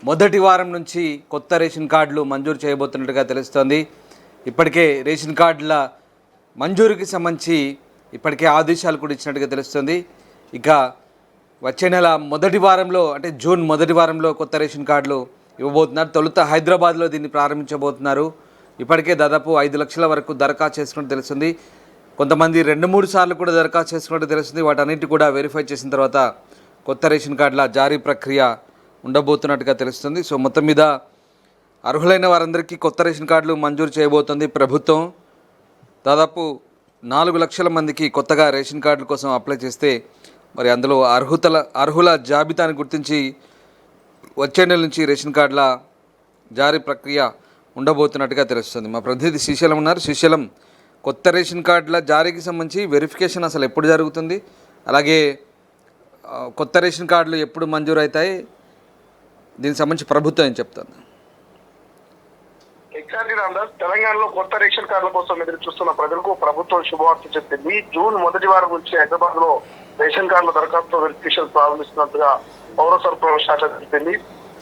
మొదటి వారం నుంచి కొత్త రేషన్ కార్డులు మంజూరు చేయబోతున్నట్టుగా తెలుస్తోంది. ఇప్పటికే రేషన్ కార్డుల మంజూరుకి సంబంధించి ఇప్పటికే ఆదేశాలు కూడా ఇచ్చినట్టుగా తెలుస్తుంది. ఇక వచ్చే నెల మొదటి వారంలో అంటే జూన్ మొదటి వారంలో కొత్త రేషన్ కార్డులు ఇవ్వబోతున్నారు. తొలుత హైదరాబాద్లో దీన్ని ప్రారంభించబోతున్నారు. ఇప్పటికే దాదాపు 5 లక్షల వరకు దరఖాస్తు చేసుకున్నట్టు తెలుస్తుంది. కొంతమంది 2-3 సార్లు కూడా దరఖాస్తు చేసుకున్నట్టు తెలుస్తుంది. వాటన్నిటి కూడా వెరిఫై చేసిన తర్వాత కొత్త రేషన్ కార్డుల జారీ ప్రక్రియ ఉండబోతున్నట్టుగా తెలుస్తుంది. సో మొత్తం మీద అర్హులైన వారందరికీ కొత్త రేషన్ కార్డులు మంజూరు చేయబోతుంది ప్రభుత్వం. దాదాపు 4 లక్షల మందికి కొత్తగా రేషన్ కార్డుల కోసం అప్లై చేస్తే మరి అందులో అర్హుల జాబితాను గుర్తించి వచ్చే నెల నుంచి రేషన్ కార్డుల జారీ ప్రక్రియ ఉండబోతున్నట్టుగా తెలుస్తుంది. మా ప్రతినిధి శ్రీశైలం ఉన్నారు. శ్రీశైలం, కొత్త రేషన్ కార్డుల జారీకి సంబంధించి వెరిఫికేషన్ అసలు ఎప్పుడు జరుగుతుంది, అలాగే కొత్త రేషన్ కార్డులు ఎప్పుడు మంజూరు అవుతాయి, దీనికి సంబంధించి ప్రభుత్వం ఏం చెప్తుంది? తెలంగాణలో కొత్త రేషన్ కార్డుల కోసం ఎదురు చూస్తున్న ప్రజలకు ప్రభుత్వం శుభవార్త చెప్పింది. జూన్ మొదటి వారం నుంచి హైదరాబాద్ లో రేషన్ కార్డుల దరఖాస్తు వెరిఫికేషన్ ప్రారంభిస్తున్నట్టుగా పౌర సరఫరాల శాఖ తెలిపింది.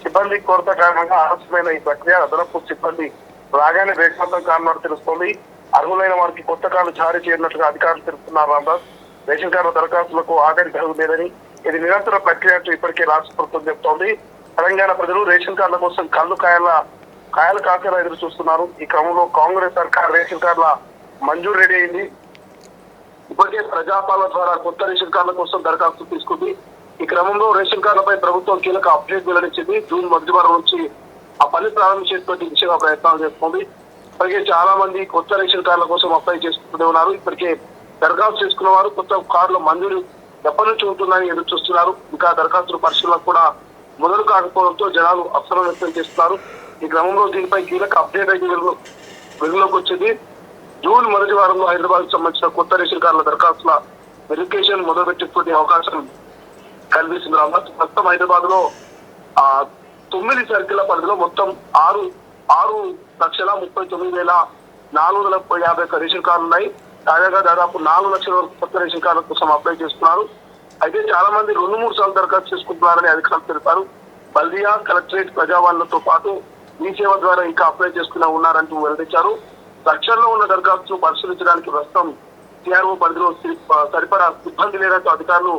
సిబ్బంది కొరత కారణంగా ఆలస్యమైన ఈ ప్రక్రియ అదనపు సిబ్బంది రాగానే వేగవంతం కానున్నట్టు తెలుస్తోంది. అర్హులైన వారికి కొత్త కార్డులు జారీ చేయనున్నట్టుగా అధికారులు తెలుపుతున్నారు. రామదాస్, రేషన్ కార్డుల దరఖాస్తులకు ఆగడి జరగలేదని, ఇది నిరంతర ప్రక్రియ అంటూ ఇప్పటికే రాష్ట్ర ప్రభుత్వం చెబుతోంది. తెలంగాణ ప్రజలు రేషన్ కార్డుల కోసం కాయలు కాసేలా ఎదురు చూస్తున్నారు. ఈ క్రమంలో కాంగ్రెస్ సర్కార్ రేషన్ కార్డుల మంజూరు రెడీ అయింది. ఇప్పటికే ప్రజాపాలన ద్వారా కొత్త రేషన్ కార్డుల కోసం దరఖాస్తు తీసుకుంది. ఈ క్రమంలో రేషన్ కార్డులపై ప్రభుత్వం కీలక అప్డేట్ వెల్లడించింది. జూన్ మొదటి వారం నుంచి ఆ పని ప్రారంభించేటువంటి దిశగా ప్రయత్నాలు చేస్తోంది. ఇప్పటికే చాలా మంది కొత్త రేషన్ కార్డుల కోసం అప్లై చేసుకుంటూనే ఉన్నారు. ఇప్పటికే దరఖాస్తు చేసుకున్న వారు కొత్త కార్డుల మంజూరు ఎప్పటి నుంచి ఉంటుందని ఎదురు చూస్తున్నారు. ఇంకా దరఖాస్తుల పరిశీలన కూడా మొదలు కాకపోవడంతో జనాలు అసలు వ్యక్తం చేస్తున్నారు. ఈ క్రమంలో దీనిపై కీలక అప్డేట్ అయితే వెలుగులోకి వచ్చింది. జూన్ మొదటి వారంలో హైదరాబాద్ సంబంధించిన కొత్త రేషన్ కార్డుల దరఖాస్తుల వెరిఫికేషన్ మొదలుపెట్టేటువంటి అవకాశం కనిపిస్తుంది. మొత్తం హైదరాబాద్ లో 9 సర్కిళ్ల పరిధిలో మొత్తం 6,39,450 రేషన్ కార్డులు ఉన్నాయి. తాజాగా దాదాపు 4 లక్షల వరకు కొత్త రేషన్ కార్డుల కోసం అప్లై చేస్తున్నారు. అయితే చాలా మంది 2-3 సార్లు దరఖాస్తు చేసుకుంటున్నారని అధికారులు తెలిపారు. బల్దియా, కలెక్టరేట్, ప్రజావాణిలతో పాటు మీ సేవ ద్వారా ఇంకా అప్లై చేసుకున్నా ఉన్నారంటూ వెల్లడించారు. లక్షల్లో ఉన్న దరఖాస్తులు పరిశీలించడానికి ప్రస్తుతం సిఆర్ఓ పరిధిలో సరిపడా సిబ్బంది లేదంటూ అధికారులు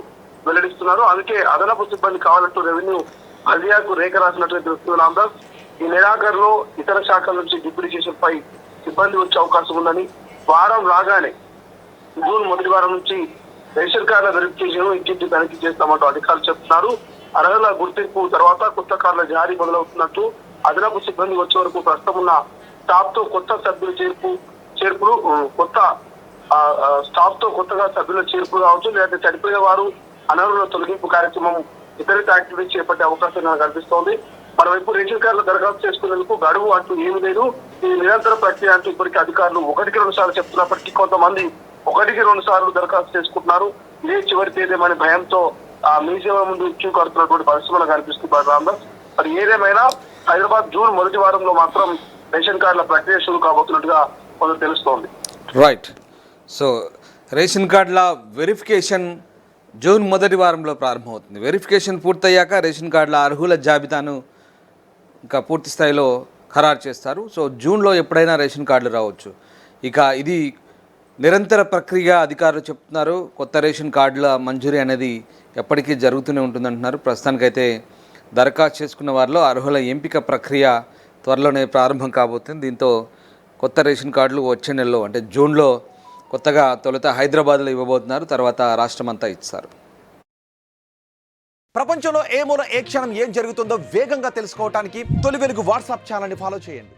వెల్లడిస్తున్నారు. అందుకే అదనపు సిబ్బంది కావాలంటూ రెవెన్యూ బల్దియాకు రేఖ రాసినట్లు తెలుస్తుంది. రామదాస్, ఈ నెలాఖరులో ఇతర శాఖల నుంచి డిప్యూటేషన్ పై సిబ్బంది వచ్చే అవకాశం ఉందని, వారం రాగానే జూన్ మొదటి వారం నుంచి రేషన్ కార్డుల వెరిఫికేషన్ ఇంటింటి తనిఖీ చేస్తామంటూ అధికారులు చెప్తున్నారు. అర్హుల గుర్తింపు తర్వాత కొత్త కార్డుల జారీ మొదలవుతున్నట్టు, అదనపు సిబ్బంది వచ్చే వరకు ప్రస్తుతం ఉన్న స్టాఫ్ తో కొత్త సభ్యుల చేర్పులు కొత్త స్టాఫ్ తో కొత్తగా సభ్యుల చేర్పులు కావచ్చు, లేదంటే చనిపోయిన వారు అనర్హుల తొలగింపు కార్యక్రమం ఇతర యాక్టివిటీస్ చేపట్టే అవకాశం కనిపిస్తోంది. మరోవైపు రేషన్ కార్డులు దరఖాస్తు చేసుకునేందుకు గడువు అంటూ ఏమీ లేదు. ఇది నిరంతర ప్రక్రియ అంటూ ఇప్పటికీ అధికారులు 1-2 సార్లు చెప్తున్నప్పటికీ కొంతమంది 1-2 సార్లు దరఖాస్తు చేసుకుంటున్నారు. ఇదే చివరి తేదేమనే భయంతో మీ సేవ ముందు క్యూ కడుతున్నటువంటి పరిస్థితులు కనిపిస్తున్నారు. రామదాస్, మరి ఏదేమైనా హైదరాబాద్ జూన్ మొదటి వారంలో మాత్రం రేషన్ కార్డుల ప్రక్రియ షురూ కాబోతున్నట్టుగా కొంత తెలుస్తోంది. రైట్. సో రేషన్ కార్డుల వెరిఫికేషన్ జూన్ మొదటి వారంలో ప్రారంభమవుతుంది. వెరిఫికేషన్ పూర్తయ్యాక రేషన్ కార్డుల అర్హుల జాబితాను ఇంకా పూర్తి స్థాయిలో ఖరారు చేస్తారు. సో జూన్లో ఎప్పుడైనా రేషన్ కార్డులు రావచ్చు. ఇక ఇది నిరంతర ప్రక్రియ అధికారులు చెప్తున్నారు. కొత్త రేషన్ కార్డుల మంజూరీ అనేది ఎప్పటికీ జరుగుతూనే ఉంటుందంటున్నారు. ప్రస్తుతానికైతే దరఖాస్తు చేసుకున్న వారిలో అర్హుల ఎంపిక ప్రక్రియ త్వరలోనే ప్రారంభం కాబోతుంది. దీంతో కొత్త రేషన్ కార్డులు వచ్చే నెలలో అంటే జూన్లో కొత్తగా తొలుత హైదరాబాద్లో ఇవ్వబోతున్నారు. తర్వాత రాష్ట్రమంతా ఇస్తారు. ప్రపంచంలో ఏ మూల ఏ క్షణం ఏం జరుగుతుందో వేగంగా తెలుసుకోవడానికి తొలి వెలుగు వాట్సాప్ ఛానల్ని ఫాలో చేయండి.